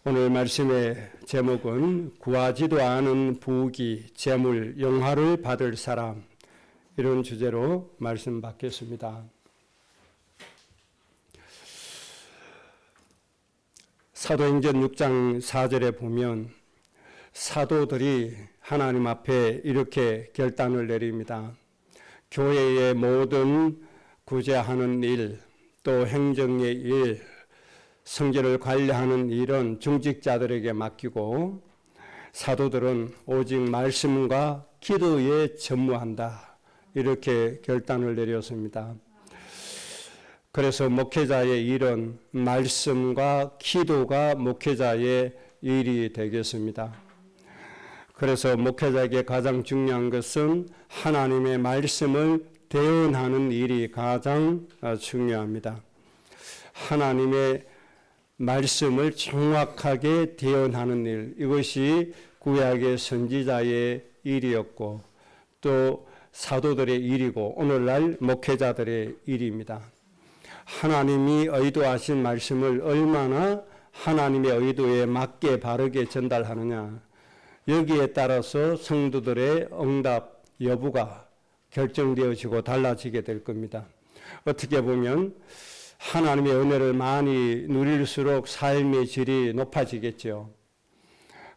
오늘 말씀의 제목은 구하지도 않은 부귀, 재물, 영화를 받을 사람, 이런 주제로 말씀 받겠습니다. 사도행전 6장 4절에 보면 사도들이 하나님 앞에 이렇게 결단을 내립니다. 교회의 모든 구제하는 일, 또 행정의 일, 성전을 관리하는 일은 중직자들에게 맡기고 사도들은 오직 말씀과 기도에 전무한다. 이렇게 결단을 내렸습니다. 그래서 목회자의 일은 말씀과 기도가 목회자의 일이 되겠습니다. 그래서 목회자에게 가장 중요한 것은 하나님의 말씀을 대언하는 일이 가장 중요합니다. 하나님의 말씀을 정확하게 대언하는 일, 이것이 구약의 선지자의 일이었고 또 사도들의 일이고 오늘날 목회자들의 일입니다. 하나님이 의도하신 말씀을 얼마나 하나님의 의도에 맞게 바르게 전달하느냐, 여기에 따라서 성도들의 응답 여부가 결정되어지고 달라지게 될 겁니다. 어떻게 보면 하나님의 은혜를 많이 누릴수록 삶의 질이 높아지겠죠.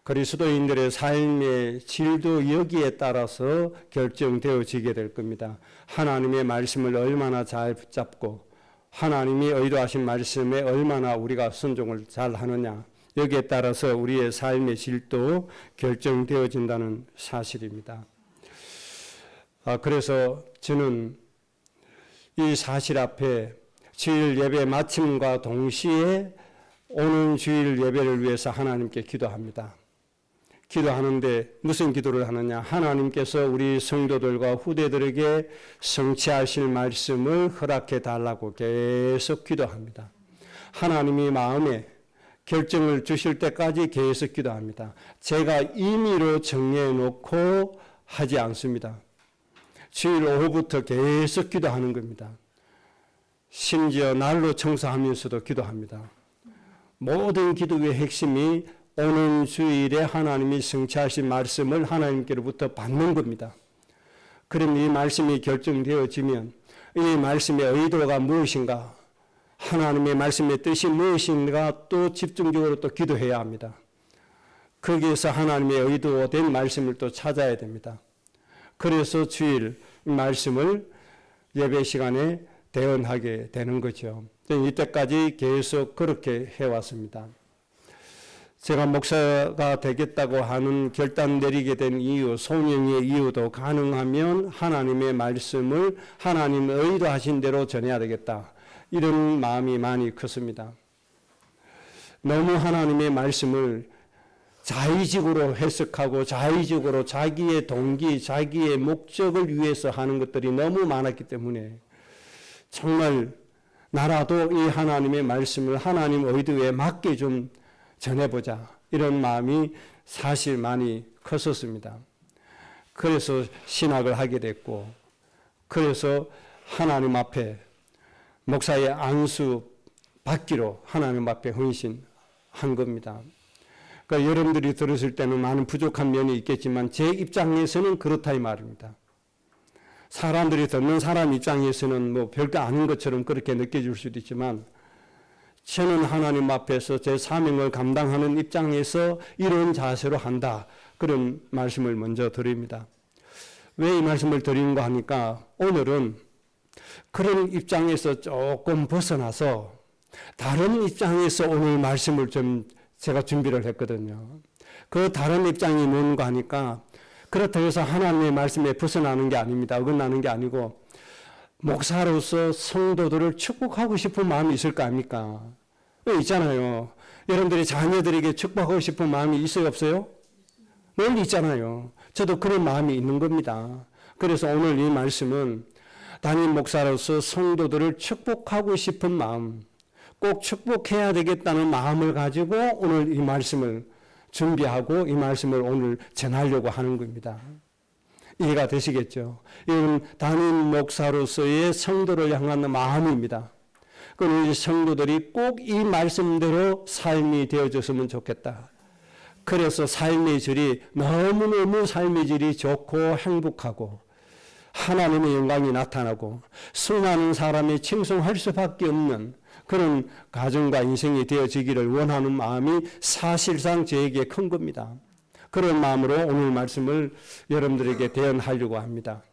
그리스도인들의 삶의 질도 여기에 따라서 결정되어지게 될 겁니다. 하나님의 말씀을 얼마나 잘 붙잡고 하나님이 의도하신 말씀에 얼마나 우리가 순종을 잘 하느냐, 여기에 따라서 우리의 삶의 질도 결정되어진다는 사실입니다. 그래서 저는 이 사실 앞에 주일 예배 마침과 동시에 오는 주일 예배를 위해서 하나님께 기도합니다. 기도하는데 무슨 기도를 하느냐? 하나님께서 우리 성도들과 후대들에게 성취하실 말씀을 허락해 달라고 계속 기도합니다. 하나님이 마음에 결정을 주실 때까지 계속 기도합니다. 제가 임의로 정해 놓고 하지 않습니다. 주일 오후부터 계속 기도하는 겁니다. 심지어 날로 청소하면서도 기도합니다. 모든 기도의 핵심이 오는 주일에 하나님이 성취하신 말씀을 하나님께로부터 받는 겁니다. 그럼 이 말씀이 결정되어지면 이 말씀의 의도가 무엇인가, 하나님의 말씀의 뜻이 무엇인가 또 집중적으로 또 기도해야 합니다. 거기에서 하나님의 의도된 말씀을 또 찾아야 됩니다. 그래서 주일 말씀을 예배 시간에 대언하게 되는 거죠. 이때까지 계속 그렇게 해왔습니다. 제가 목사가 되겠다고 하는 결단 내리게 된 이유, 소명의 이유도 가능하면 하나님의 말씀을 하나님 의도하신 대로 전해야 되겠다, 이런 마음이 많이 컸습니다. 너무 하나님의 말씀을 자의적으로 해석하고 자의적으로 자기의 동기, 자기의 목적을 위해서 하는 것들이 너무 많았기 때문에 정말 나라도 이 하나님의 말씀을 하나님 의도에 맞게 좀 전해보자, 이런 마음이 사실 많이 컸었습니다. 그래서 신학을 하게 됐고, 그래서 하나님 앞에 목사의 안수 받기로 하나님 앞에 헌신한 겁니다. 그러니까 여러분들이 들으실 때는 많은 부족한 면이 있겠지만 제 입장에서는 그렇다 이 말입니다. 사람들이 듣는 사람 입장에서는 뭐 별거 아닌 것처럼 그렇게 느껴질 수도 있지만 저는 하나님 앞에서 제 사명을 감당하는 입장에서 이런 자세로 한다, 그런 말씀을 먼저 드립니다. 왜 이 말씀을 드리는가 하니까 오늘은 그런 입장에서 조금 벗어나서 다른 입장에서 오늘 말씀을 좀 제가 준비를 했거든요. 그 다른 입장이 뭔가 하니까 그렇다고 해서 하나님의 말씀에 벗어나는 게 아닙니다. 어긋나는 게 아니고 목사로서 성도들을 축복하고 싶은 마음이 있을 거 아닙니까? 있잖아요. 여러분들이 자녀들에게 축복하고 싶은 마음이 있어요, 없어요? 늘 있잖아요. 저도 그런 마음이 있는 겁니다. 그래서 오늘 이 말씀은 담임 목사로서 성도들을 축복하고 싶은 마음, 꼭 축복해야 되겠다는 마음을 가지고 오늘 이 말씀을 준비하고 이 말씀을 오늘 전하려고 하는 겁니다. 이해가 되시겠죠? 이건 담임 목사로서의 성도를 향한 마음입니다. 그런 우리 성도들이 꼭 이 말씀대로 삶이 되어졌으면 좋겠다. 그래서 삶의 질이 너무너무 삶의 질이 좋고 행복하고 하나님의 영광이 나타나고 수많은 사람이 칭송할 수밖에 없는 그런 가정과 인생이 되어지기를 원하는 마음이 사실상 저에게 큰 겁니다. 그런 마음으로 오늘 말씀을 여러분들에게 대언하려고 합니다.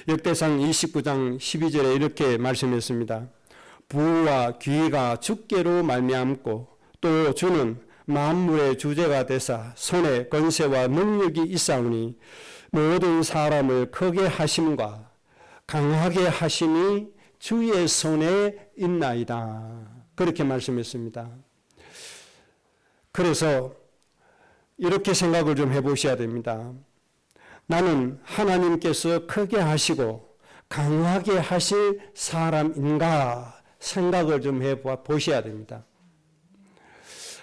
역대상 29장 12절에 이렇게 말씀했습니다. 부와 귀가 주께로 말미암고 또 주는 만물의 주제가 되사 손에 권세와 능력이 있사오니 모든 사람을 크게 하심과 강하게 하심이 주의 손에 있나이다. 그렇게 말씀했습니다. 그래서 이렇게 생각을 좀 해보셔야 됩니다. 나는 하나님께서 크게 하시고 강하게 하실 사람인가 생각을 좀 해보셔야 됩니다.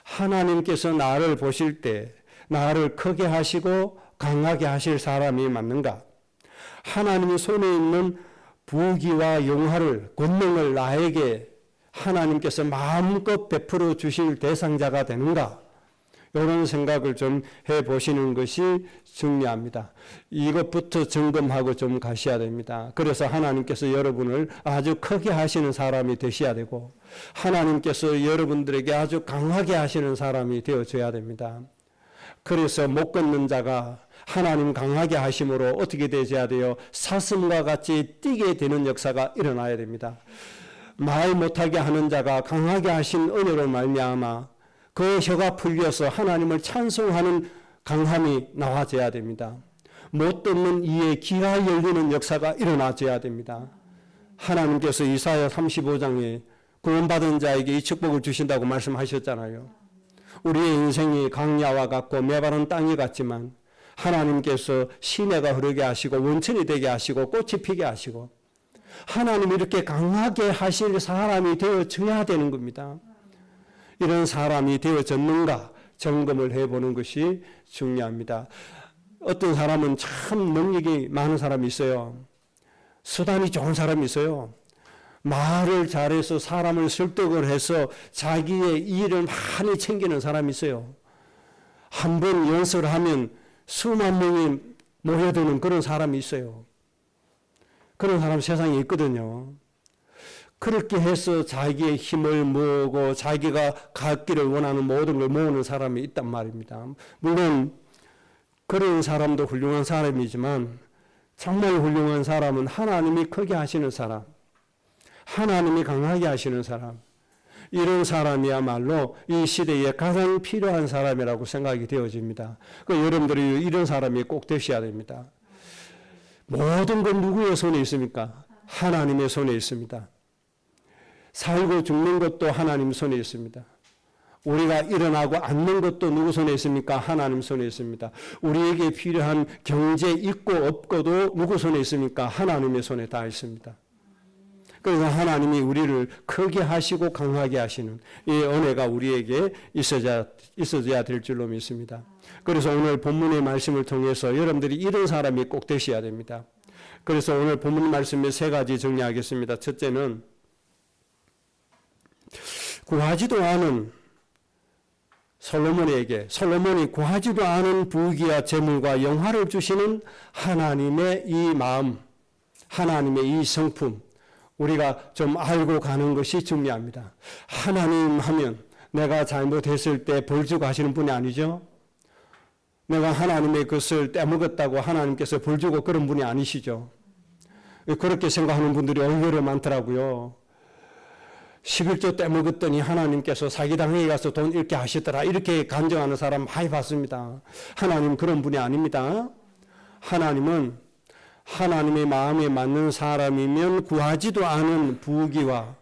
하나님께서 나를 보실 때 나를 크게 하시고 강하게 하실 사람이 맞는가? 하나님의 손에 있는 부귀와 영화를, 권능을 나에게 하나님께서 마음껏 베풀어 주실 대상자가 되는가? 이런 생각을 좀 해보시는 것이 중요합니다. 이것부터 점검하고 좀 가셔야 됩니다. 그래서 하나님께서 여러분을 아주 크게 하시는 사람이 되셔야 되고 하나님께서 여러분들에게 아주 강하게 하시는 사람이 되어줘야 됩니다. 그래서 못 걷는 자가 하나님 강하게 하심으로 어떻게 되어야 돼요? 사슴과 같이 뛰게 되는 역사가 일어나야 됩니다. 말 못하게 하는 자가 강하게 하신 은혜로 말미암아 그 혀가 풀려서 하나님을 찬송하는 강함이 나와져야 됩니다. 못 듣는 이의 귀가 열리는 역사가 일어나져야 됩니다. 하나님께서 이사야 35장에 구원받은 자에게 이 축복을 주신다고 말씀하셨잖아요. 우리의 인생이 강야와 같고 메마른 땅이 같지만 하나님께서 시내가 흐르게 하시고 원천이 되게 하시고 꽃이 피게 하시고 하나님이 이렇게 강하게 하실 사람이 되어져야 되는 겁니다. 이런 사람이 되어졌는가 점검을 해보는 것이 중요합니다. 어떤 사람은 참 능력이 많은 사람이 있어요. 수단이 좋은 사람이 있어요. 말을 잘해서 사람을 설득을 해서 자기의 일을 많이 챙기는 사람이 있어요. 한 번 연설을 하면 수만 명이 모여드는 그런 사람이 있어요. 그런 사람 세상에 있거든요. 그렇게 해서 자기의 힘을 모으고 자기가 갖기를 원하는 모든 걸 모으는 사람이 있단 말입니다. 물론 그런 사람도 훌륭한 사람이지만 정말 훌륭한 사람은 하나님이 크게 하시는 사람, 하나님이 강하게 하시는 사람, 이런 사람이야말로 이 시대에 가장 필요한 사람이라고 생각이 되어집니다. 여러분들이 이런 사람이 꼭 되셔야 됩니다. 모든 건 누구의 손에 있습니까? 하나님의 손에 있습니다. 살고 죽는 것도 하나님 손에 있습니다. 우리가 일어나고 앉는 것도 누구 손에 있습니까? 하나님 손에 있습니다. 우리에게 필요한 경제 있고 없고도 누구 손에 있습니까? 하나님의 손에 다 있습니다. 그래서 하나님이 우리를 크게 하시고 강하게 하시는 이 은혜가 우리에게 있어져야 될 줄로 믿습니다. 그래서 오늘 본문의 말씀을 통해서 여러분들이 이런 사람이 꼭 되셔야 됩니다. 그래서 오늘 본문 말씀에 세 가지 정리하겠습니다. 첫째는 구하지도 않은 솔로몬이 구하지도 않은 부귀와 재물과 영화를 주시는 하나님의 이 마음, 하나님의 이 성품, 우리가 좀 알고 가는 것이 중요합니다. 하나님 하면 내가 잘못했을 때 벌 주고 하시는 분이 아니죠. 내가 하나님의 것을 떼먹었다고 하나님께서 벌 주고 그런 분이 아니시죠. 그렇게 생각하는 분들이 얼마나 많더라고요. 11조 떼먹었더니 하나님께서 사기당에 가서 돈 잃게 하시더라. 이렇게 간증하는 사람 많이 봤습니다. 하나님 그런 분이 아닙니다. 하나님은 하나님의 마음에 맞는 사람이면 구하지도 않은 부귀와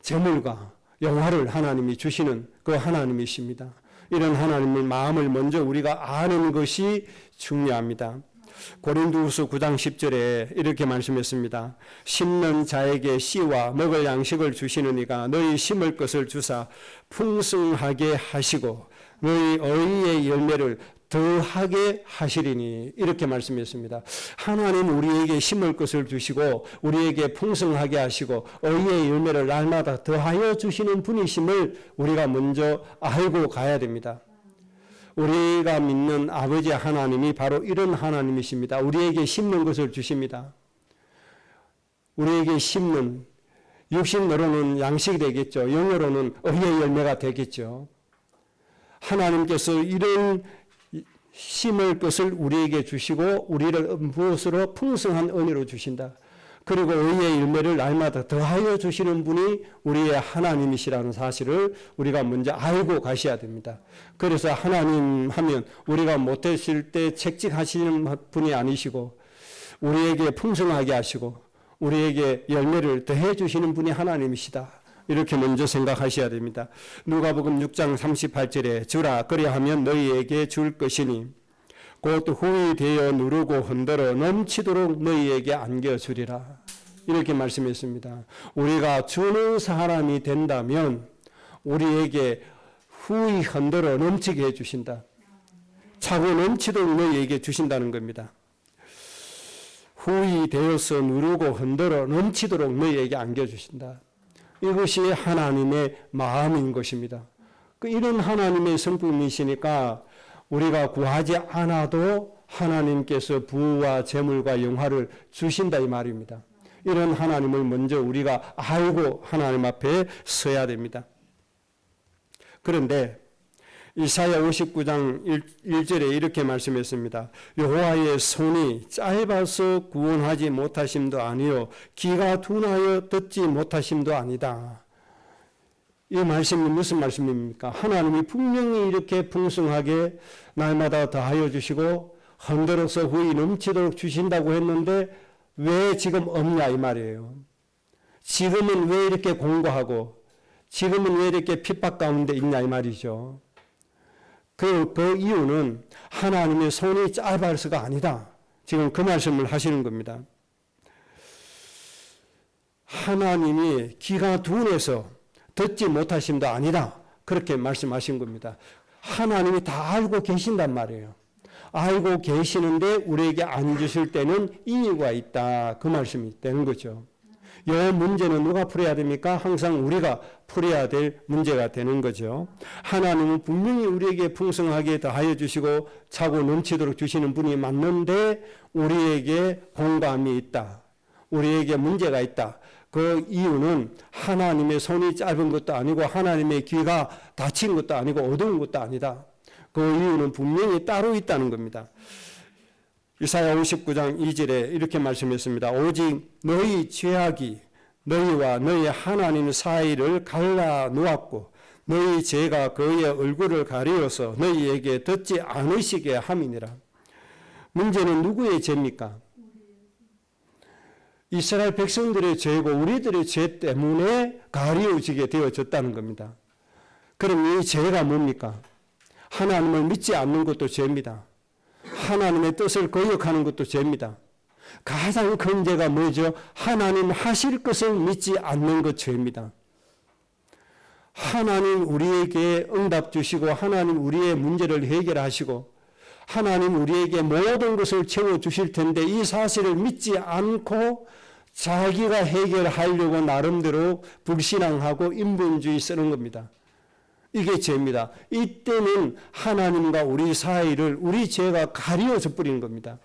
재물과 영화를 하나님이 주시는 그 하나님이십니다. 이런 하나님의 마음을 먼저 우리가 아는 것이 중요합니다. 고린도후서 9장 10절에 이렇게 말씀했습니다. 심는 자에게 씨와 먹을 양식을 주시는 이가 너희 심을 것을 주사 풍성하게 하시고 너희 의의 열매를 더하게 하시리니 이렇게 말씀했습니다. 하나님 우리에게 심을 것을 주시고 우리에게 풍성하게 하시고 의의 열매를 날마다 더하여 주시는 분이심을 우리가 먼저 알고 가야 됩니다. 우리가 믿는 아버지 하나님이 바로 이런 하나님이십니다. 우리에게 심는 것을 주십니다. 우리에게 심는, 육신으로는 양식이 되겠죠. 영어로는 의의 열매가 되겠죠. 하나님께서 이런 심을 것을 우리에게 주시고 우리를 무엇으로 풍성한 은혜로 주신다. 그리고 의의 열매를 날마다 더하여 주시는 분이 우리의 하나님이시라는 사실을 우리가 먼저 알고 가셔야 됩니다. 그래서 하나님 하면 우리가 못했을 때 책직하시는 분이 아니시고 우리에게 풍성하게 하시고 우리에게 열매를 더해 주시는 분이 하나님이시다. 이렇게 먼저 생각하셔야 됩니다. 누가복음 6장 38절에 주라 그리하면 너희에게 줄 것이니 곧 후히 되어 누르고 흔들어 넘치도록 너희에게 안겨주리라. 이렇게 말씀했습니다. 우리가 주는 사람이 된다면 우리에게 후히 흔들어 넘치게 해주신다. 차고 넘치도록 너희에게 주신다는 겁니다. 후히 되어서 누르고 흔들어 넘치도록 너희에게 안겨주신다. 이것이 하나님의 마음인 것입니다. 이런 하나님의 성품이시니까 우리가 구하지 않아도 하나님께서 부와 재물과 영화를 주신다 이 말입니다. 이런 하나님을 먼저 우리가 알고 하나님 앞에 서야 됩니다. 그런데 이사야 59장 1절에 이렇게 말씀했습니다. 여호와의 손이 짧아서 구원하지 못하심도 아니요 귀가 둔하여 듣지 못하심도 아니다. 이 말씀이 무슨 말씀입니까? 하나님이 분명히 이렇게 풍성하게 날마다 더하여 주시고 흔들어서 후히 넘치도록 주신다고 했는데 왜 지금 없냐 이 말이에요. 지금은 왜 이렇게 공고하고 지금은 왜 이렇게 핍박 가운데 있냐 이 말이죠. 그 이유는 하나님의 손이 짧아서가 아니다. 지금 그 말씀을 하시는 겁니다. 하나님이 귀가 둔해서 듣지 못하심도 아니다. 그렇게 말씀하신 겁니다. 하나님이 다 알고 계신단 말이에요. 알고 계시는데 우리에게 안 주실 때는 이유가 있다. 그 말씀이 되는 거죠. 이 문제는 누가 풀어야 됩니까? 항상 우리가 풀어야 될 문제가 되는 거죠. 하나님은 분명히 우리에게 풍성하게 더하여 주시고 차고 넘치도록 주시는 분이 맞는데 우리에게 공감이 있다. 우리에게 문제가 있다. 그 이유는 하나님의 손이 짧은 것도 아니고 하나님의 귀가 닫힌 것도 아니고 어두운 것도 아니다. 그 이유는 분명히 따로 있다는 겁니다. 이사야 59장 2절에 이렇게 말씀했습니다. 오직 너희 죄악이 너희와 너희 하나님 사이를 갈라 놓았고 너희 죄가 그의 얼굴을 가리어서 너희에게 듣지 않으시게 함이니라. 문제는 누구의 죄입니까? 이스라엘 백성들의 죄고 우리들의 죄 때문에 가리워지게 되어졌다는 겁니다. 그럼 이 죄가 뭡니까? 하나님을 믿지 않는 것도 죄입니다. 하나님의 뜻을 거역하는 것도 죄입니다. 가장 큰 죄가 뭐죠? 하나님 하실 것을 믿지 않는 것 죄입니다. 하나님 우리에게 응답 주시고 하나님 우리의 문제를 해결하시고 하나님 우리에게 모든 것을 채워주실 텐데 이 사실을 믿지 않고 자기가 해결하려고 나름대로 불신앙하고 인본주의 쓰는 겁니다. 이게 죄입니다. 이때는 하나님과 우리 사이를 우리 죄가 가려져 버리는 겁니다.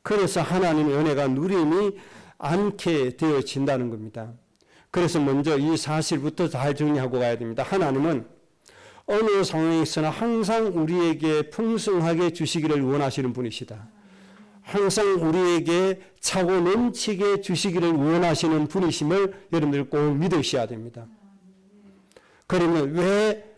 그래서 하나님의 은혜가 누림이 않게 되어진다는 겁니다. 그래서 먼저 이 사실부터 잘 정리하고 가야 됩니다. 하나님은 어느 상황에서나 항상 우리에게 풍성하게 주시기를 원하시는 분이시다. 항상 우리에게 차고 넘치게 주시기를 원하시는 분이심을 여러분들 꼭 믿으셔야 됩니다. 그러면 왜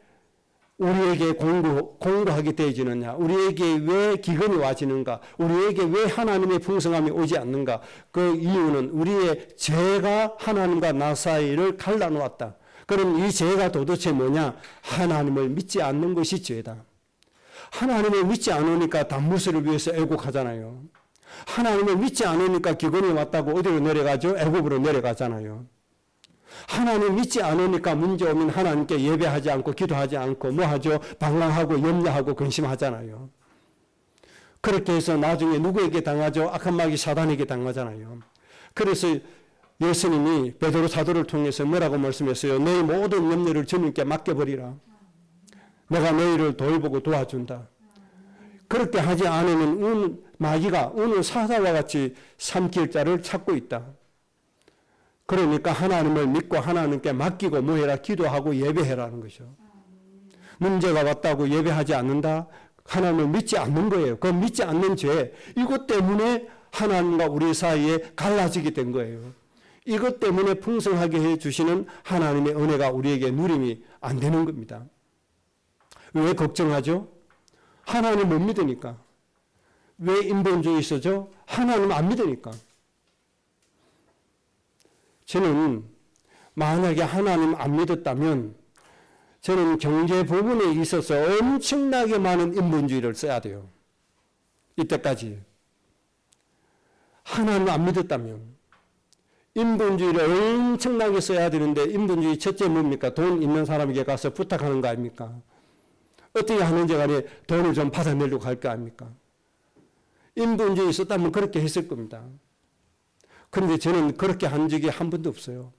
우리에게 공고하게 되어지느냐? 우리에게 왜 기근이 와지는가? 우리에게 왜 하나님의 풍성함이 오지 않는가? 그 이유는 우리의 죄가 하나님과 나 사이를 갈라놓았다. 그럼 이 죄가 도대체 뭐냐? 하나님을 믿지 않는 것이 죄다. 하나님을 믿지 않으니까 단무스를 위해서 애국하잖아요. 하나님을 믿지 않으니까 기근이 왔다고 어디로 내려가죠? 애국으로 내려가잖아요. 하나님 믿지 않으니까 문제 오면 하나님께 예배하지 않고 기도하지 않고 뭐 하죠? 방황하고 염려하고 근심하잖아요. 그렇게 해서 나중에 누구에게 당하죠? 악한 마귀 사단에게 당하잖아요. 그래서 예수님이 베드로 사도를 통해서 뭐라고 말씀했어요? 너희 모든 염려를 주님께 맡겨버리라. 내가 너희를 돌보고 도와준다. 그렇게 하지 않으면 마귀가 어느 사자와 같이 삼킬 자를 찾고 있다. 그러니까 하나님을 믿고 하나님께 맡기고 뭐해라? 기도하고 예배해라는 것이죠. 문제가 왔다고 예배하지 않는다? 하나님을 믿지 않는 거예요. 그 믿지 않는 죄, 이것 때문에 하나님과 우리 사이에 갈라지게 된 거예요. 이것 때문에 풍성하게 해주시는 하나님의 은혜가 우리에게 누림이 안 되는 겁니다. 왜 걱정하죠? 하나님 못 믿으니까. 왜 인본주의 있어죠? 하나님 안 믿으니까. 저는 만약에 하나님 안 믿었다면 저는 경제 부분에 있어서 엄청나게 많은 인본주의를 써야 돼요. 이때까지. 하나님 안 믿었다면 인본주의를 엄청나게 써야 되는데 인본주의 첫째 뭡니까? 돈 있는 사람에게 가서 부탁하는 거 아닙니까? 어떻게 하는지 간에 돈을 좀 받아내려고 할 거 아닙니까? 인본주의 있었다면 그렇게 했을 겁니다. 그런데 저는 그렇게 한 적이 한 번도 없어요.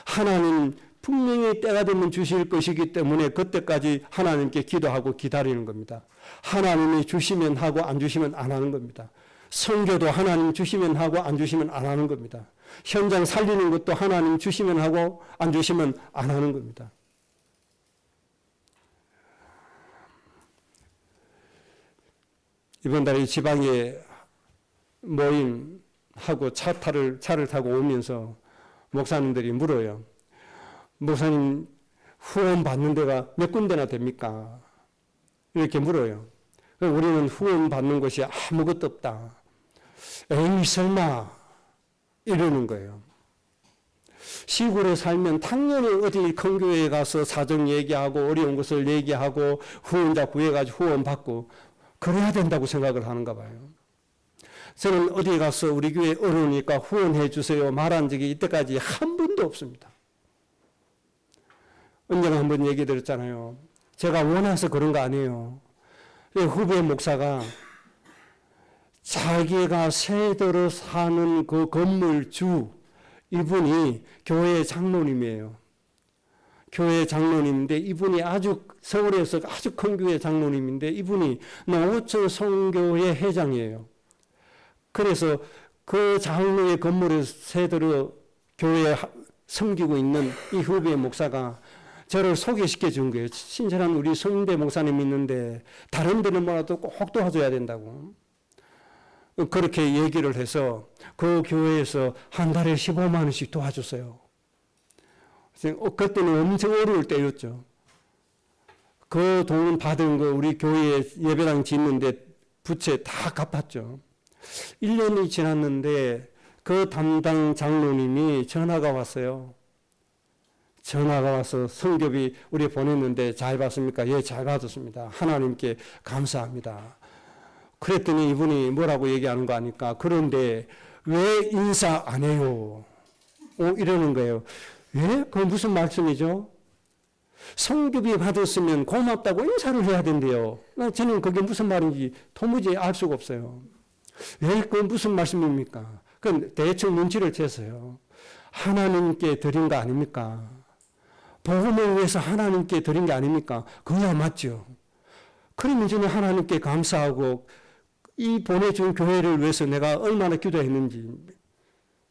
하나님 분명히 때가 되면 주실 것이기 때문에 그때까지 하나님께 기도하고 기다리는 겁니다. 하나님이 주시면 하고 안 주시면 안 하는 겁니다. 선교도 하나님 주시면 하고 안 주시면 안 하는 겁니다. 현장 살리는 것도 하나님 주시면 하고 안 주시면 안 하는 겁니다. 이번 달에 지방에 모임하고 차를 타고 오면서 목사님들이 물어요. 목사님 후원 받는 데가 몇 군데나 됩니까? 이렇게 물어요. 우리는 후원 받는 것이 아무것도 없다. 에이 설마 이러는 거예요. 시골에 살면 당연히 어디 큰 교회에 가서 사정 얘기하고 어려운 것을 얘기하고 후원자 구해가지고 후원 받고 그래야 된다고 생각을 하는가 봐요. 저는 어디에 가서 우리 교회 어려우니까 후원해 주세요 말한 적이 이때까지 한 번도 없습니다. 언젠가 한번 얘기 드렸잖아요. 제가 원해서 그런 거 아니에요. 후배 목사가 자기가 새들어 사는 그 건물 주 이분이 교회 장로님이에요. 교회 장로님인데 이분이 아주 서울에서 아주 큰 교회 장로님인데 이분이 노처 성교회 회장이에요. 그래서 그 장로의 건물에 새들어 교회에 섬기고 있는 이 후배 목사가 저를 소개시켜 준 거예요. 친절한 우리 성대 목사님 있는데 다른 데는 뭐라도 꼭 도와줘야 된다고. 그렇게 얘기를 해서 그 교회에서 한 달에 15만 원씩 도와줬어요. 그때는 엄청 어려울 때였죠. 그 돈 받은 거 우리 교회에 예배당 짓는데 부채 다 갚았죠. 1년이 지났는데 그 담당 장로님이 전화가 왔어요. 전화가 와서 성교비 우리 보냈는데 잘 받습니까? 예, 잘 받았습니다. 하나님께 감사합니다. 그랬더니 이분이 뭐라고 얘기하는 거 아니까 그런데 왜 인사 안 해요? 이러는 거예요. 예? 그건 무슨 말씀이죠? 성교비 받았으면 고맙다고 인사를 해야 된대요. 저는 그게 무슨 말인지 도무지 알 수가 없어요. 왜 그건 무슨 말씀입니까? 그건 대충 눈치를 챘어요. 하나님께 드린 거 아닙니까? 복음을 위해서 하나님께 드린 게 아닙니까? 그거야 맞죠. 그러면 저는 하나님께 감사하고 이 보내준 교회를 위해서 내가 얼마나 기도했는지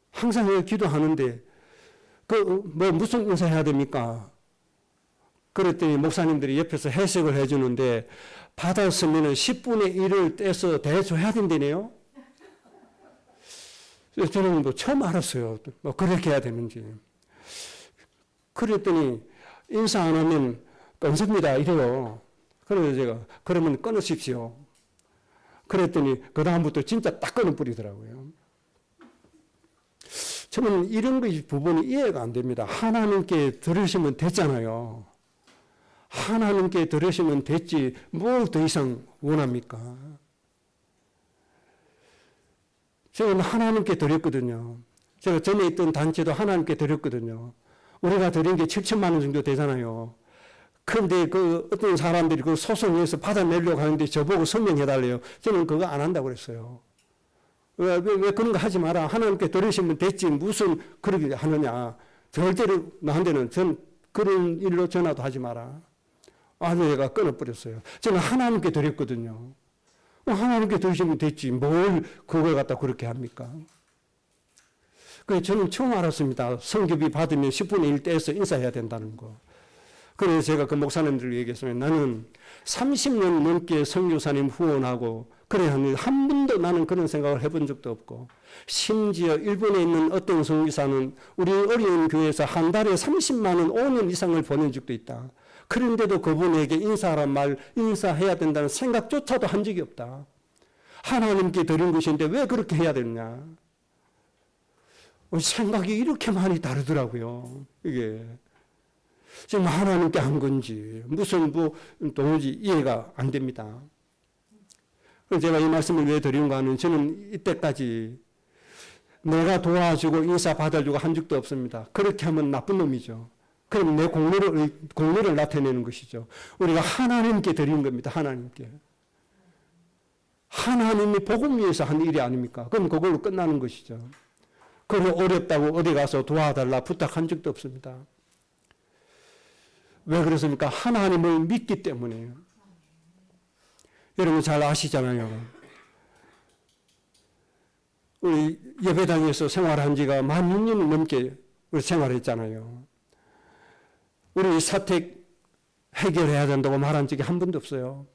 항상 기도하는데 무슨 인사해야 됩니까? 그랬더니 목사님들이 옆에서 해석을 해주는데 받았으면 10분의 1을 떼서 대줘야 된다네요. 저는 처음 알았어요. 그렇게 해야 되는지. 그랬더니 인사 안 하면 끊습니다 이래요. 그래서 제가 그러면 끊으십시오. 그랬더니 그 다음부터 진짜 딱 끊어버리더라고요. 저는 이런 부분이 이해가 안 됩니다. 하나님께 들으시면 됐잖아요. 하나님께 들으시면 됐지 뭘 더 이상 원합니까? 저는 하나님께 드렸거든요. 제가 전에 있던 단체도 하나님께 드렸거든요. 우리가 드린 게 7천만 원 정도 되잖아요. 그런데 그 어떤 사람들이 그 소송에서 받아내려고 하는데 저보고 서명해달래요. 저는 그거 안 한다고 그랬어요. 왜 그런 거 하지 마라. 하나님께 들으시면 됐지. 무슨 그러게 하느냐. 절대로 나한테는 전 그런 일로 전화도 하지 마라. 아주 얘가 끊어버렸어요. 저는 하나님께 드렸거든요. 하나님께 드리시면 됐지. 뭘 그걸 갖다 그렇게 합니까? 그래서 저는 처음 알았습니다. 성교비 받으면 10분의 1 떼서 인사해야 된다는 거. 그래서 제가 그 목사님들 얘기했으면 나는 30년 넘게 선교사님 후원하고 그래 한 번도 나는 그런 생각을 해본 적도 없고 심지어 일본에 있는 어떤 선교사는 우리 어려운 교회에서 한 달에 30만 원 5년 이상을 보낸 적도 있다. 그런데도 그분에게 인사하란 말, 인사해야 된다는 생각조차도 한 적이 없다. 하나님께 드린 것인데 왜 그렇게 해야 되느냐. 생각이 이렇게 많이 다르더라고요. 이게 지금 하나님께 한 건지 무슨 도무지 이해가 안 됩니다. 그래서 제가 이 말씀을 왜 드리는가 하면 저는 이때까지 내가 도와주고 인사 받아주고 한 적도 없습니다. 그렇게 하면 나쁜 놈이죠. 그럼 내 공로를 나타내는 것이죠. 우리가 하나님께 드리는 겁니다. 하나님께. 하나님이 복음 위해서 한 일이 아닙니까? 그럼 그걸로 끝나는 것이죠. 그리고 어렵다고 어디 가서 도와달라 부탁한 적도 없습니다. 왜 그렇습니까? 하나님을 믿기 때문에요. 여러분 잘 아시잖아요. 우리 예배당에서 생활한 지가 16년 넘게 우리 생활했잖아요. 우리 사택 해결해야 된다고 말한 적이 한 번도 없어요.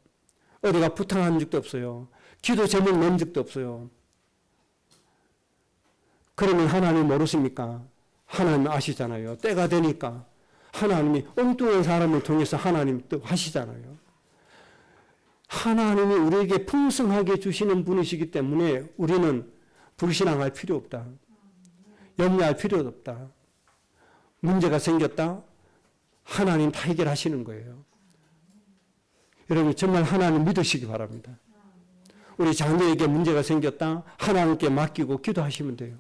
어디가 부탁한 적도 없어요. 기도 제목 넣은 적도 없어요. 그러면 하나님 모르십니까? 하나님 아시잖아요. 때가 되니까 하나님이 엉뚱한 사람을 통해서 하나님 또 하시잖아요. 하나님이 우리에게 풍성하게 주시는 분이시기 때문에 우리는 불신앙할 필요 없다. 염려할 필요 없다. 문제가 생겼다. 하나님 다 해결하시는 거예요. 여러분 정말 하나님 믿으시기 바랍니다. 우리 자녀에게 문제가 생겼다. 하나님께 맡기고 기도하시면 돼요.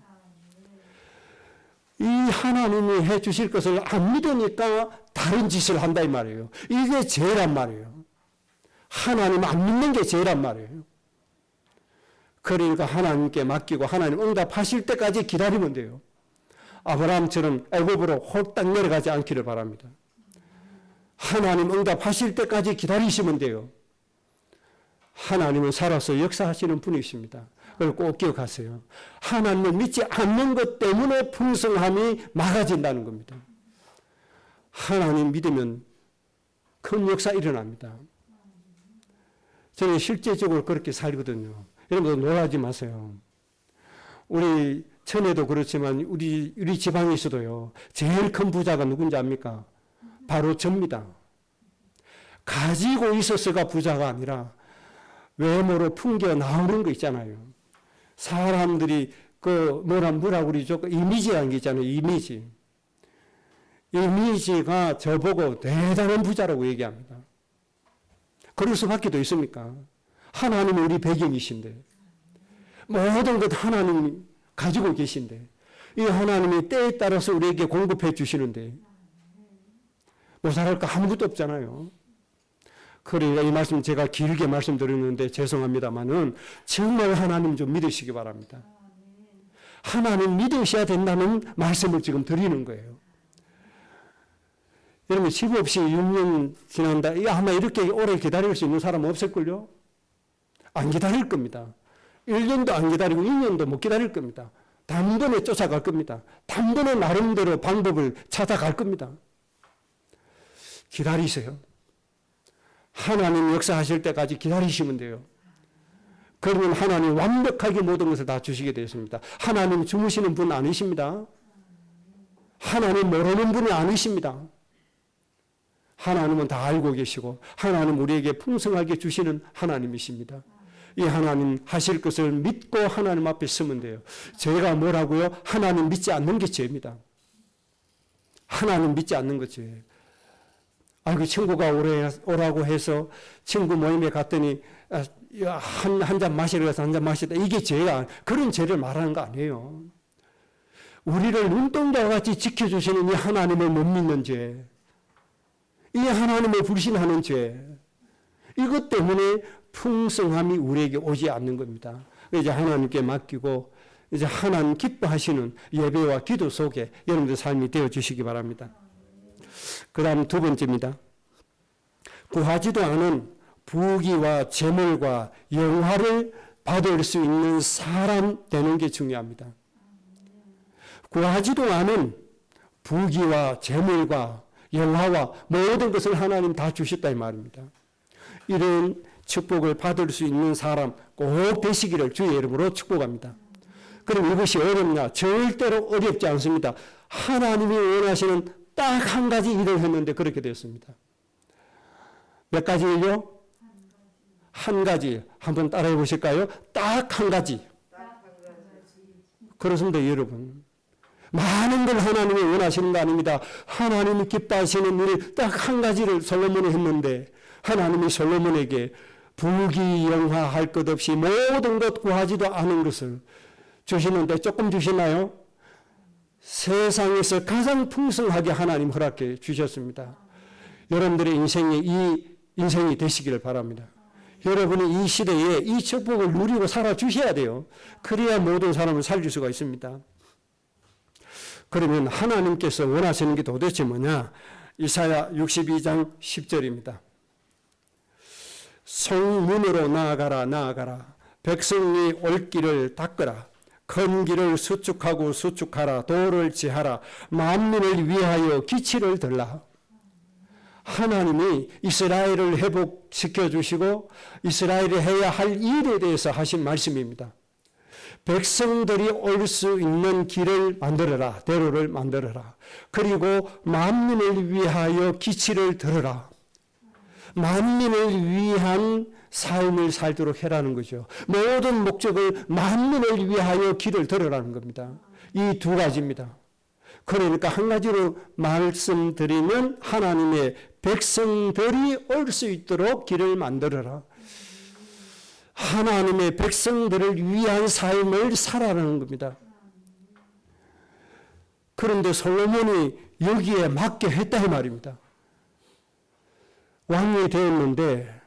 이 하나님이 해 주실 것을 안 믿으니까 다른 짓을 한다 이 말이에요. 이게 죄란 말이에요. 하나님 안 믿는 게 죄란 말이에요. 그러니까 하나님께 맡기고 하나님 응답하실 때까지 기다리면 돼요. 아브라함처럼 애굽으로 홀딱 내려가지 않기를 바랍니다. 하나님 응답하실 때까지 기다리시면 돼요. 하나님은 살아서 역사하시는 분이십니다. 그걸 꼭 기억하세요. 하나님을 믿지 않는 것 때문에 풍성함이 막아진다는 겁니다. 하나님 믿으면 큰 역사 일어납니다. 저는 실제적으로 그렇게 살거든요. 여러분 놀라지 마세요. 우리 천에도 그렇지만 우리 지방에서도요. 제일 큰 부자가 누군지 압니까? 바로 접니다. 가지고 있어서가 부자가 아니라 외모로 풍겨 나오는 거 있잖아요. 사람들이 뭐라 그러죠? 이미지라는 게 있잖아요. 이미지가 저보고 대단한 부자라고 얘기합니다. 그럴 수밖에 더 있습니까? 하나님이 우리 배경이신데 모든 것 하나님이 가지고 계신데 이 하나님이 때에 따라서 우리에게 공급해 주시는데 모자랄 거 아무것도 없잖아요. 그러니까 이 말씀 제가 길게 말씀드리는데 죄송합니다만은 정말 하나님 좀 믿으시기 바랍니다. 하나님 믿으셔야 된다는 말씀을 지금 드리는 거예요. 여러분 집 없이 6년 지난다. 아마 이렇게 오래 기다릴 수 있는 사람은 없을걸요? 안 기다릴 겁니다. 1년도 안 기다리고 2년도 못 기다릴 겁니다. 단번에 쫓아갈 겁니다. 단번에 나름대로 방법을 찾아갈 겁니다. 기다리세요. 하나님 역사하실 때까지 기다리시면 돼요. 그러면 하나님 완벽하게 모든 것을 다 주시게 되었습니다. 하나님 주무시는 분 아니십니다. 하나님 모르는 분이 아니십니다. 하나님은 다 알고 계시고 하나님 우리에게 풍성하게 주시는 하나님이십니다. 이 하나님 하실 것을 믿고 하나님 앞에 서면 돼요. 죄가 뭐라고요? 하나님 믿지 않는 게 죄입니다. 하나님 믿지 않는 것 죄예요. 그 친구가 오라고 해서 친구 모임에 갔더니 한 잔 마시러 가서 한 잔 마시다. 이게 죄가 그런 죄를 말하는 거 아니에요. 우리를 눈동자와 같이 지켜주시는 이 하나님을 못 믿는 죄. 이 하나님을 불신하는 죄, 이것 때문에 풍성함이 우리에게 오지 않는 겁니다. 이제 하나님께 맡기고 이제 하나님 기뻐하시는 예배와 기도 속에 여러분들 삶이 되어주시기 바랍니다. 그 다음 두 번째입니다. 구하지도 않은 부귀와 재물과 영화를 받을 수 있는 사람 되는 게 중요합니다. 구하지도 않은 부귀와 재물과 영화와 모든 것을 하나님 다 주셨다 이 말입니다. 이런 축복을 받을 수 있는 사람 꼭 되시기를 주의 이름으로 축복합니다. 그럼 이것이 어렵냐? 절대로 어렵지 않습니다. 하나님이 원하시는 딱 한 가지 일을 했는데 그렇게 되었습니다. 몇 가지요? 한 가지. 한번 따라해 보실까요? 딱 한 가지. 그렇습니다, 여러분. 많은 걸 하나님이 원하시는 거 아닙니다. 하나님이 기뻐하시는 일이 딱 한 가지를 솔로몬이 했는데 하나님이 솔로몬에게 부귀영화할 것 없이 모든 것 구하지도 않은 것을 주시는데 조금 주시나요? 세상에서 가장 풍성하게 하나님 허락해 주셨습니다. 여러분들의 인생이 이 인생이 되시기를 바랍니다. 여러분이 이 시대에 이 축복을 누리고 살아주셔야 돼요. 그래야 모든 사람을 살릴 수가 있습니다. 그러면 하나님께서 원하시는 게 도대체 뭐냐? 이사야 62장 10절입니다. 성문으로 나아가라 나아가라. 백성이 올 길을 닦으라. 큰 길을 수축하고 수축하라. 도를 지하라. 만민을 위하여 기치를 들라. 하나님이 이스라엘을 회복시켜 주시고 이스라엘이 해야 할 일에 대해서 하신 말씀입니다. 백성들이 올 수 있는 길을 만들어라. 대로를 만들어라. 그리고 만민을 위하여 기치를 들어라. 만민을 위한 삶을 살도록 해라는 거죠. 모든 목적을 만민을 위하여 길을 들어라는 겁니다. 이 두 가지입니다. 그러니까 한 가지로 말씀드리면 하나님의 백성들이 올 수 있도록 길을 만들어라. 하나님의 백성들을 위한 삶을 살아라는 겁니다. 그런데 솔로몬이 여기에 맞게 했다 이 말입니다. 왕이 되었는데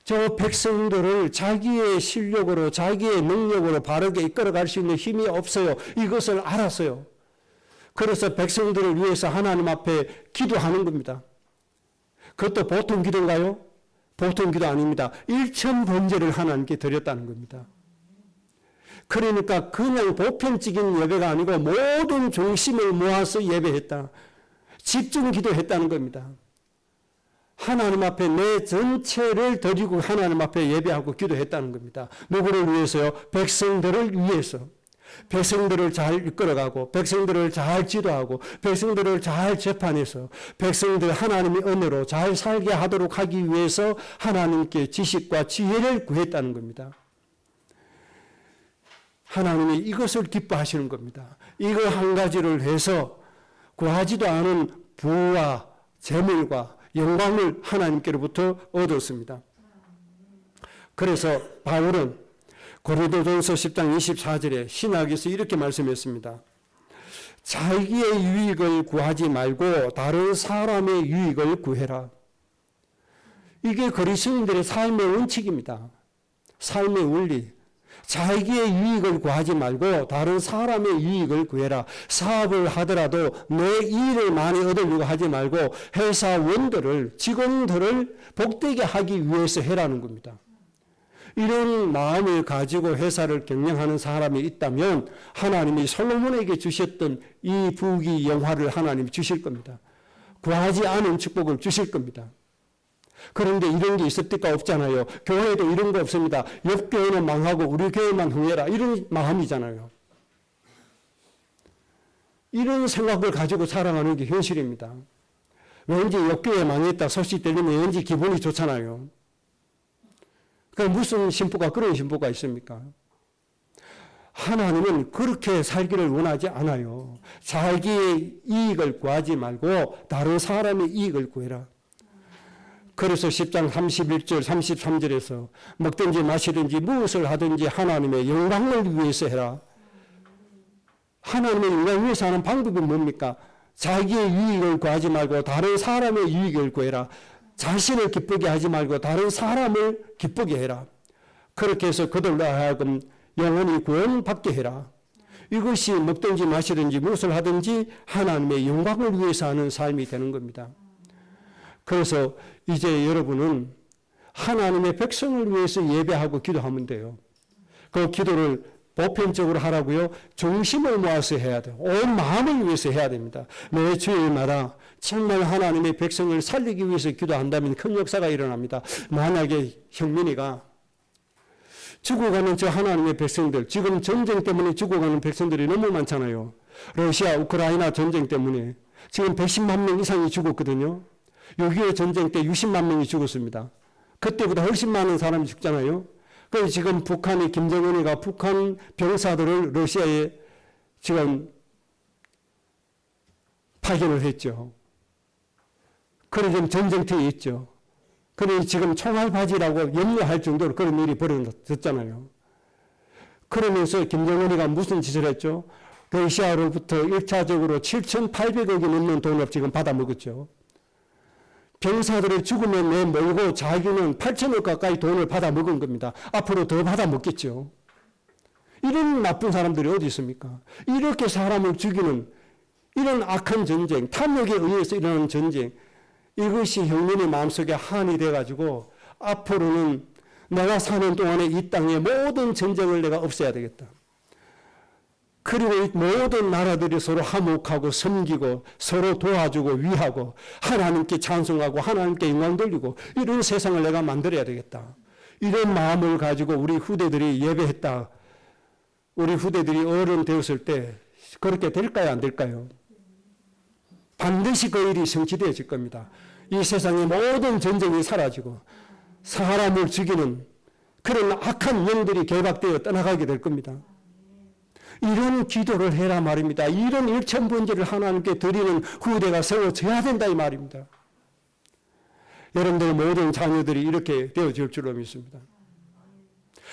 저 백성들을 자기의 실력으로 자기의 능력으로 바르게 이끌어갈 수 있는 힘이 없어요. 이것을 알았어요. 그래서 백성들을 위해서 하나님 앞에 기도하는 겁니다. 그것도 보통 기도인가요? 보통 기도 아닙니다. 일천번제를 하나님께 드렸다는 겁니다. 그러니까 그냥 보편적인 예배가 아니고 모든 중심을 모아서 예배했다. 집중 기도했다는 겁니다. 하나님 앞에 내 전체를 드리고 하나님 앞에 예배하고 기도했다는 겁니다. 누구를 위해서요? 백성들을 위해서. 백성들을 잘 이끌어가고 백성들을 잘 지도하고 백성들을 잘 재판해서 백성들 하나님의 은혜로 잘 살게 하도록 하기 위해서 하나님께 지식과 지혜를 구했다는 겁니다. 하나님이 이것을 기뻐하시는 겁니다. 이거 한 가지를 해서 구하지도 않은 부와 재물과 영광을 하나님께로부터 얻었습니다. 그래서 바울은 고린도전서 10장 24절에 신학에서 이렇게 말씀했습니다. 자기의 유익을 구하지 말고 다른 사람의 유익을 구해라. 이게 그리스도인들의 삶의 원칙입니다. 삶의 원리. 자기의 유익을 구하지 말고 다른 사람의 유익을 구해라. 사업을 하더라도 내 일을 많이 얻으려고 하지 말고 회사원들을 직원들을 복되게 하기 위해서 해라는 겁니다. 이런 마음을 가지고 회사를 경영하는 사람이 있다면 하나님이 솔로몬에게 주셨던 이 부귀 영화를 하나님이 주실 겁니다. 구하지 않은 축복을 주실 겁니다. 그런데 이런 게 있을 데가 없잖아요. 교회에도 이런 거 없습니다. 옆 교회는 망하고 우리 교회만 흥해라. 이런 마음이잖아요. 이런 생각을 가지고 살아가는 게 현실입니다. 왠지 옆 교회 망했다 소식 들리면 왠지 기분이 좋잖아요. 그러니까 무슨 신부가 그런 신부가 있습니까? 하나님은 그렇게 살기를 원하지 않아요. 자기의 이익을 구하지 말고 다른 사람의 이익을 구해라. 그래서 10장 31절 33절에서 먹든지 마시든지 무엇을 하든지 하나님의 영광을 위해서 해라. 하나님의 영광을 위해서 하는 방법이 뭡니까? 자기의 유익을 구하지 말고 다른 사람의 유익을 구해라. 자신을 기쁘게 하지 말고 다른 사람을 기쁘게 해라. 그렇게 해서 그들로 하여금 영원히 구원받게 해라. 이것이 먹든지 마시든지 무엇을 하든지 하나님의 영광을 위해서 하는 삶이 되는 겁니다. 그래서 이제 여러분은 하나님의 백성을 위해서 예배하고 기도하면 돼요. 그 기도를 보편적으로 하라고요. 중심을 모아서 해야 돼요. 온 마음을 위해서 해야 됩니다. 매 주일마다 정말 하나님의 백성을 살리기 위해서 기도한다면 큰 역사가 일어납니다. 만약에 형민이가 죽어가는 저 하나님의 백성들, 지금 전쟁 때문에 죽어가는 백성들이 너무 많잖아요. 러시아, 우크라이나 전쟁 때문에 지금 110만 명 이상이 죽었거든요. 6.25 전쟁 때 60만 명이 죽었습니다. 그때보다 훨씬 많은 사람이 죽잖아요. 그래서 지금 북한이, 김정은이가 북한 병사들을 러시아에 지금 파견을 했죠. 그래서 지금 전쟁터에 있죠. 그래서 지금 총알바지라고 염려할 정도로 그런 일이 벌어졌잖아요. 그러면서 김정은이가 무슨 짓을 했죠? 러시아로부터 1차적으로 7,800억이 넘는 돈을 지금 받아먹었죠. 병사들의 죽음에 내몰고 자기는 8천억 가까이 돈을 받아먹은 겁니다. 앞으로 더 받아먹겠죠. 이런 나쁜 사람들이 어디 있습니까? 이렇게 사람을 죽이는 이런 악한 전쟁, 탐욕에 의해서 일어나는 전쟁, 이것이 형님의 마음속에 한이 돼가지고 앞으로는 내가 사는 동안에 이 땅의 모든 전쟁을 내가 없애야 되겠다. 그리고 이 모든 나라들이 서로 화목하고 섬기고 서로 도와주고 위하고 하나님께 찬송하고 하나님께 영광 돌리고 이런 세상을 내가 만들어야 되겠다. 이런 마음을 가지고 우리 후대들이 예배했다. 우리 후대들이 어른 되었을 때 그렇게 될까요? 안 될까요? 반드시 그 일이 성취되어질 겁니다. 이 세상의 모든 전쟁이 사라지고 사람을 죽이는 그런 악한 영들이 결박되어 떠나가게 될 겁니다. 이런 기도를 해라 말입니다. 이런 일천번제를 하나님께 드리는 후대가 세워져야 된다 이 말입니다. 여러분들 모든 자녀들이 이렇게 되어질 줄로 믿습니다.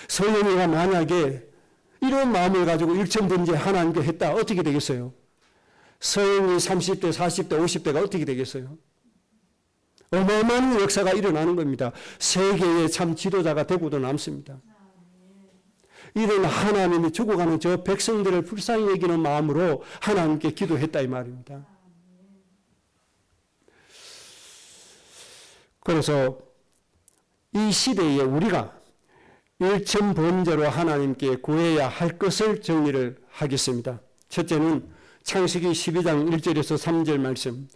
서영이가 만약에 이런 마음을 가지고 일천번제 하나님께 했다 어떻게 되겠어요? 서영이 30대, 40대, 50대가 어떻게 되겠어요? 어마어마한 역사가 일어나는 겁니다. 세계의 참 지도자가 되고도 남습니다. 이런 하나님이 죽어가는 저 백성들을 불쌍히 여기는 마음으로 하나님께 기도했다 이 말입니다. 그래서 이 시대에 우리가 일천번제로 하나님께 구해야 할 것을 정리를 하겠습니다. 첫째는 창세기 12장 1절에서 3절 말씀,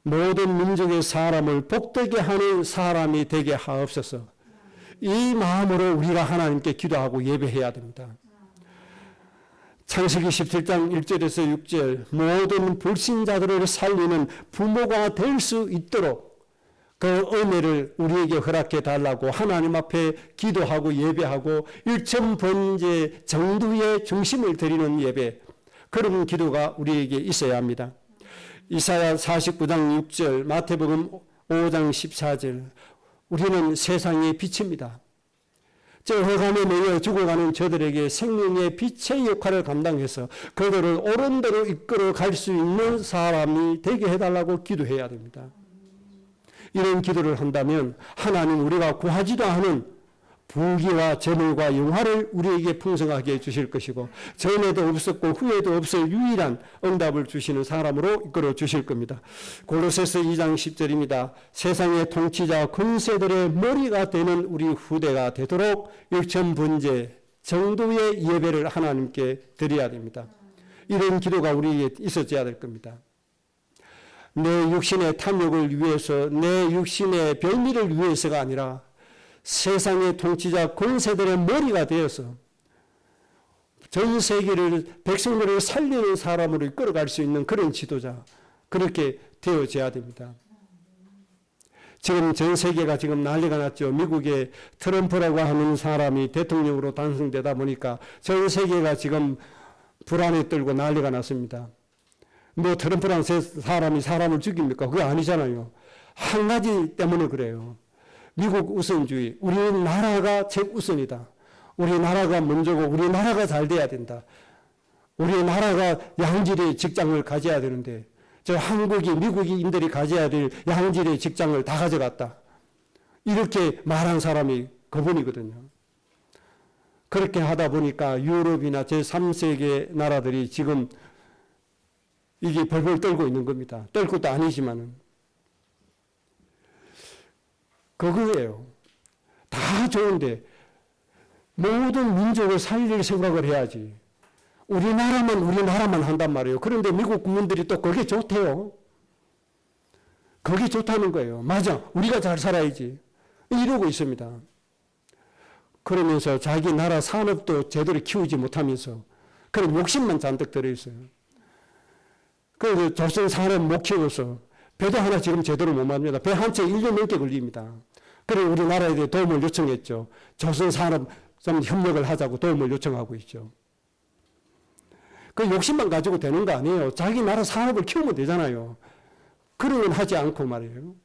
모든 민족의 사람을 복되게 하는 사람이 되게 하옵소서. 이 마음으로 우리가 하나님께 기도하고 예배해야 됩니다. 창세기 17장 1절에서 6절, 모든 불신자들을 살리는 부모가 될 수 있도록 그 은혜를 우리에게 허락해 달라고 하나님 앞에 기도하고 예배하고 일천번제 정도의 중심을 드리는 예배, 그런 기도가 우리에게 있어야 합니다. 이사야 49장 6절, 마태복음 5장 14절, 우리는 세상의 빛입니다. 저 흑암에 매여 죽어가는 저들에게 생명의 빛의 역할을 감당해서 그들을 옳은 대로 이끌어 갈 수 있는 사람이 되게 해달라고 기도해야 됩니다. 이런 기도를 한다면 하나님 우리가 구하지도 않은 부귀와 재물과 영화를 우리에게 풍성하게 해주실 것이고 전에도 없었고 후에도 없을 유일한 응답을 주시는 사람으로 이끌어 주실 겁니다. 골로새서 2장 10절입니다. 세상의 통치자 권세들의 머리가 되는 우리 후대가 되도록 일천번제 정도의 예배를 하나님께 드려야 됩니다. 이런 기도가 우리에게 있어져야 될 겁니다. 내 육신의 탐욕을 위해서, 내 육신의 별미를 위해서가 아니라 세상의 통치자 권세들의 머리가 되어서 전 세계를, 백성들을 살리는 사람으로 이끌어갈 수 있는 그런 지도자, 그렇게 되어져야 됩니다. 지금 전 세계가 지금 난리가 났죠. 미국의 트럼프라고 하는 사람이 대통령으로 당선되다 보니까 전 세계가 지금 불안에 떨고 난리가 났습니다. 뭐 트럼프라는 사람이 사람을 죽입니까? 그거 아니잖아요. 한 가지 때문에 그래요. 미국 우선주의, 우리나라가 최우선이다. 우리나라가 먼저고 우리나라가 잘 돼야 된다. 우리나라가 양질의 직장을 가져야 되는데 저 한국이 미국인들이 가져야 될 양질의 직장을 다 가져갔다. 이렇게 말한 사람이 그분이거든요. 그렇게 하다 보니까 유럽이나 제3세계 나라들이 지금 이게 벌벌 떨고 있는 겁니다. 떨 것도 아니지만은. 그거예요. 다 좋은데 모든 민족을 살릴 생각을 해야지. 우리나라만 한단 말이에요. 그런데 미국 국민들이 또 그게 좋대요. 그게 좋다는 거예요. 맞아. 우리가 잘 살아야지. 이러고 있습니다. 그러면서 자기 나라 산업도 제대로 키우지 못하면서 그런 욕심만 잔뜩 들어있어요. 그래서 조선 산업 못 키워서 배도 하나 지금 제대로 못 만듭니다. 배 한 채 1년 넘게 걸립니다. 그래서 우리나라에 대해 도움을 요청했죠. 조선 산업 좀 협력을 하자고 도움을 요청하고 있죠. 그 욕심만 가지고 되는 거 아니에요. 자기 나라 산업을 키우면 되잖아요. 그런 건 하지 않고 말이에요.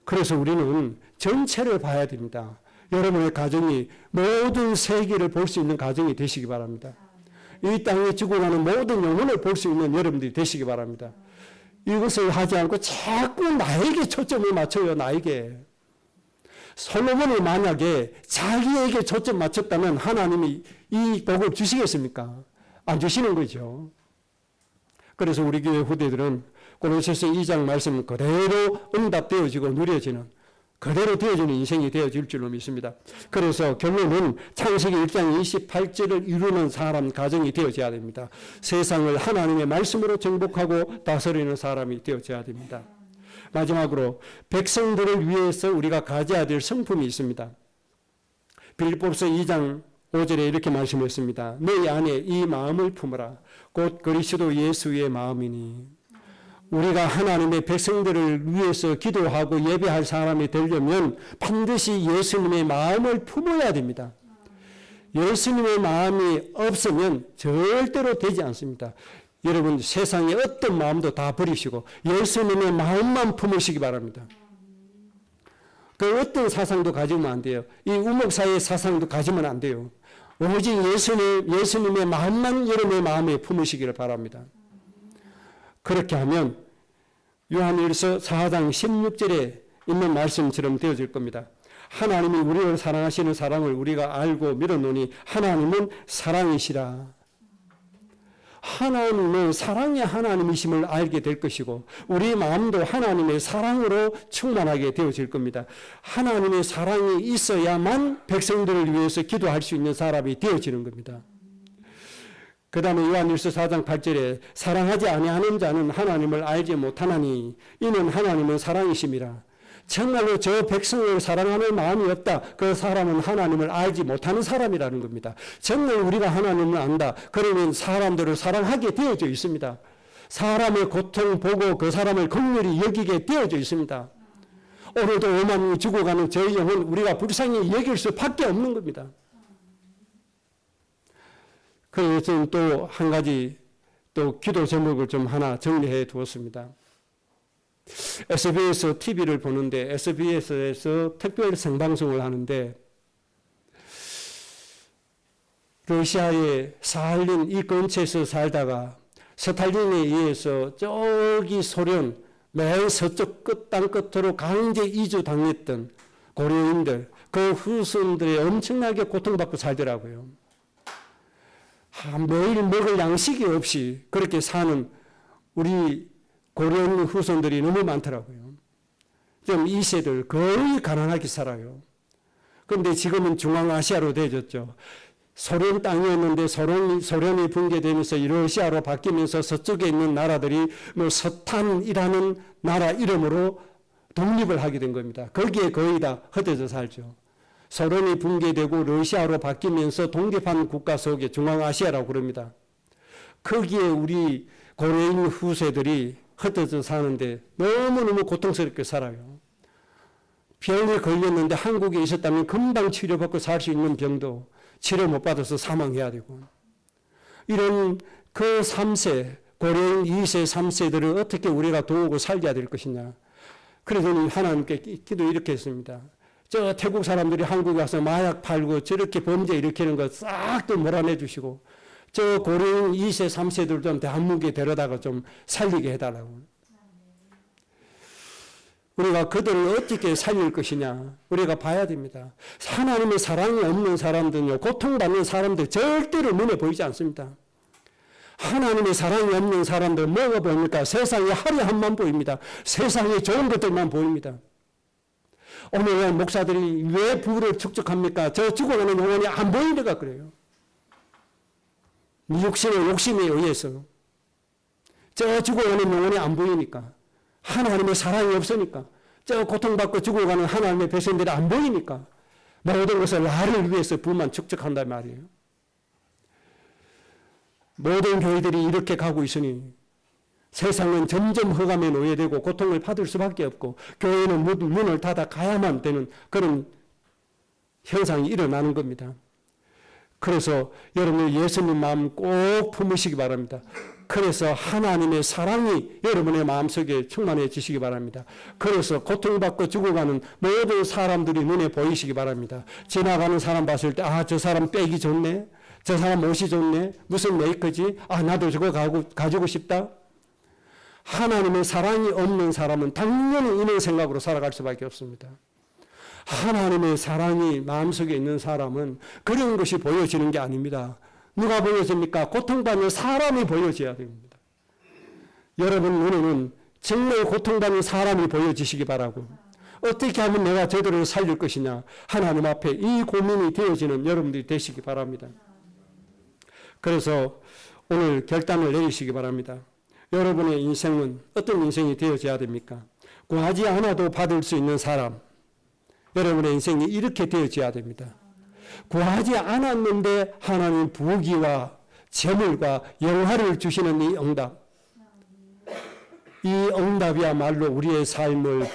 그래서 우리는 전체를 봐야 됩니다. 여러분의 가정이 모든 세계를 볼 수 있는 가정이 되시기 바랍니다. 이 땅에 죽어가는 모든 영혼을 볼 수 있는 여러분들이 되시기 바랍니다. 이것을 하지 않고 자꾸 나에게 초점을 맞춰요. 나에게. 솔로몬이 만약에 자기에게 초점 맞췄다면 하나님이 이 복을 주시겠습니까? 안 주시는 거죠. 그래서 우리 교회 후대들은 고린도서 2장 말씀 그대로 응답되어지고 누려지는 그대로 되어지는 인생이 되어질 줄로 믿습니다. 그래서 결론은 창세기 1장 28절을 이루는 사람 가정이 되어져야 됩니다. 세상을 하나님의 말씀으로 정복하고 다스리는 사람이 되어져야 됩니다. 마지막으로 백성들을 위해서 우리가 가져야 될 성품이 있습니다. 빌립보서 2장 5절에 이렇게 말씀했습니다. 너희 안에 이 마음을 품으라. 곧 그리스도 예수의 마음이니. 우리가 하나님의 백성들을 위해서 기도하고 예배할 사람이 되려면 반드시 예수님의 마음을 품어야 됩니다. 예수님의 마음이 없으면 절대로 되지 않습니다. 여러분 세상의 어떤 마음도 다 버리시고 예수님의 마음만 품으시기 바랍니다. 그 어떤 사상도 가지면 안 돼요. 이 우목사의 사상도 가지면 안 돼요. 오직 예수님의 마음만 여러분의 마음에 품으시기를 바랍니다. 그렇게 하면 요한일서 4장 16절에 있는 말씀처럼 되어질 겁니다. 하나님이 우리를 사랑하시는 사랑을 우리가 알고 믿었노니 하나님은 사랑이시라. 하나님은 사랑의 하나님이심을 알게 될 것이고 우리 마음도 하나님의 사랑으로 충만하게 되어질 겁니다. 하나님의 사랑이 있어야만 백성들을 위해서 기도할 수 있는 사람이 되어지는 겁니다. 그 다음에 요한일서 4장 8절에 사랑하지 아니하는 자는 하나님을 알지 못하나니 이는 하나님은 사랑이심이라. 정말로 저 백성을 사랑하는 마음이 없다. 그 사람은 하나님을 알지 못하는 사람이라는 겁니다. 정말 우리가 하나님을 안다. 그러면 사람들을 사랑하게 되어져 있습니다. 사람의 고통 보고 그 사람을 긍휼히 여기게 되어져 있습니다. 오늘도 5만이 죽어가는 저희 영혼 우리가 불쌍히 여길 수밖에 없는 겁니다. 그래서 또 한 가지 또 기도 제목을 좀 하나 정리해 두었습니다. SBS TV를 보는데 SBS에서 특별 생방송을 하는데 러시아의 사할린 이 근처에서 살다가 스탈린에 의해서 저기 소련 맨 서쪽 끝 땅 끝으로 강제 이주당했던 고려인들 그 후손들이 엄청나게 고통받고 살더라고요. 매일 먹을 양식이 없이 그렇게 사는 우리 고려인 후손들이 너무 많더라고요. 좀 2세들 거의 가난하게 살아요. 그런데 지금은 중앙아시아로 되어졌죠. 소련 땅이었는데 소련이 붕괴되면서 러시아로 바뀌면서 서쪽에 있는 나라들이 뭐 서탄이라는 나라 이름으로 독립을 하게 된 겁니다. 거기에 거의 다 흩어져 살죠. 소련이 붕괴되고 러시아로 바뀌면서 독립한 국가 속에 중앙아시아라고 그럽니다. 거기에 우리 고려인 후세들이 흩어져 사는데 너무너무 고통스럽게 살아요. 병에 걸렸는데 한국에 있었다면 금방 치료받고 살 수 있는 병도 치료 못 받아서 사망해야 되고 이런 그 3세, 고려인 2세, 3세들을 어떻게 우리가 도우고 살려야 될 것이냐. 그래서 하나님께 기도 이렇게 했습니다. 저 태국 사람들이 한국에 와서 마약 팔고 저렇게 범죄 일으키는 거 싹 또 몰아내 주시고 저 고령 2세, 3세들 좀 대한민국에 데려다가 좀 살리게 해달라고. 우리가 그들을 어떻게 살릴 것이냐 우리가 봐야 됩니다. 하나님의 사랑이 없는 사람들은요, 고통받는 사람들 절대로 눈에 보이지 않습니다. 하나님의 사랑이 없는 사람들 뭐가 보입니까? 세상에 하루에 한만 보입니다. 세상에 좋은 것들만 보입니다. 오늘 목사들이 왜 부를 축적합니까? 저 죽어가는 영혼이 안 보이니까 그래요. 육신의 욕심에 의해서 저 죽어가는 영혼이 안 보이니까, 하나님의 사랑이 없으니까, 저 고통받고 죽어가는 하나님의 백성들이 안 보이니까 모든 것을 나를 위해서 부만 축적한단 말이에요. 모든 교회들이 이렇게 가고 있으니 세상은 점점 흑암에 노예되고 고통을 받을 수밖에 없고 교회는 문을 닫아 가야만 되는 그런 현상이 일어나는 겁니다. 그래서 여러분 예수님 마음 꼭 품으시기 바랍니다. 그래서 하나님의 사랑이 여러분의 마음속에 충만해지시기 바랍니다. 그래서 고통받고 죽어가는 모든 사람들이 눈에 보이시기 바랍니다. 지나가는 사람 봤을 때 아, 저 사람 빼기 좋네, 저 사람 옷이 좋네, 무슨 메이커지, 아 나도 저거 가지고 싶다. 하나님의 사랑이 없는 사람은 당연히 이런 생각으로 살아갈 수밖에 없습니다. 하나님의 사랑이 마음속에 있는 사람은 그런 것이 보여지는 게 아닙니다. 누가 보여집니까? 고통받는 사람이 보여져야 됩니다. 여러분 눈에는 정말 고통받는 사람이 보여지시기 바라고, 어떻게 하면 내가 저들을 살릴 것이냐 하나님 앞에 이 고민이 되어지는 여러분들이 되시기 바랍니다. 그래서 오늘 결단을 내리시기 바랍니다. 여러분의 인생은 어떤 인생이 되어져야 됩니까? 구하지 않아도 받을 수 있는 사람, 여러분의 인생이 이렇게 되어져야 됩니다. 구하지 않았는데 하나님 부귀와 재물과 영화를 주시는 이 응답, 이 응답이야말로 우리의 삶을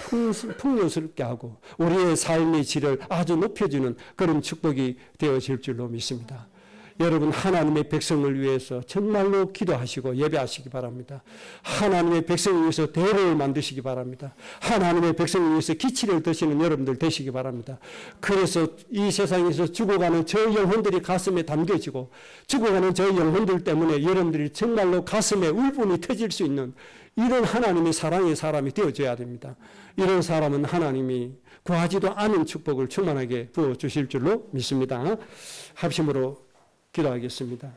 풍요스럽게 하고 우리의 삶의 질을 아주 높여주는 그런 축복이 되어질 줄로 믿습니다. 여러분 하나님의 백성을 위해서 정말로 기도하시고 예배하시기 바랍니다. 하나님의 백성을 위해서 대로를 만드시기 바랍니다. 하나님의 백성을 위해서 기치를 드시는 여러분들 되시기 바랍니다. 그래서 이 세상에서 죽어가는 저 영혼들이 가슴에 담겨지고 죽어가는 저 영혼들 때문에 여러분들이 정말로 가슴에 울분이 터질 수 있는 이런 하나님의 사랑의 사람이 되어줘야 됩니다. 이런 사람은 하나님이 구하지도 않은 축복을 충만하게 부어주실 줄로 믿습니다. 합심으로 기도하겠습니다.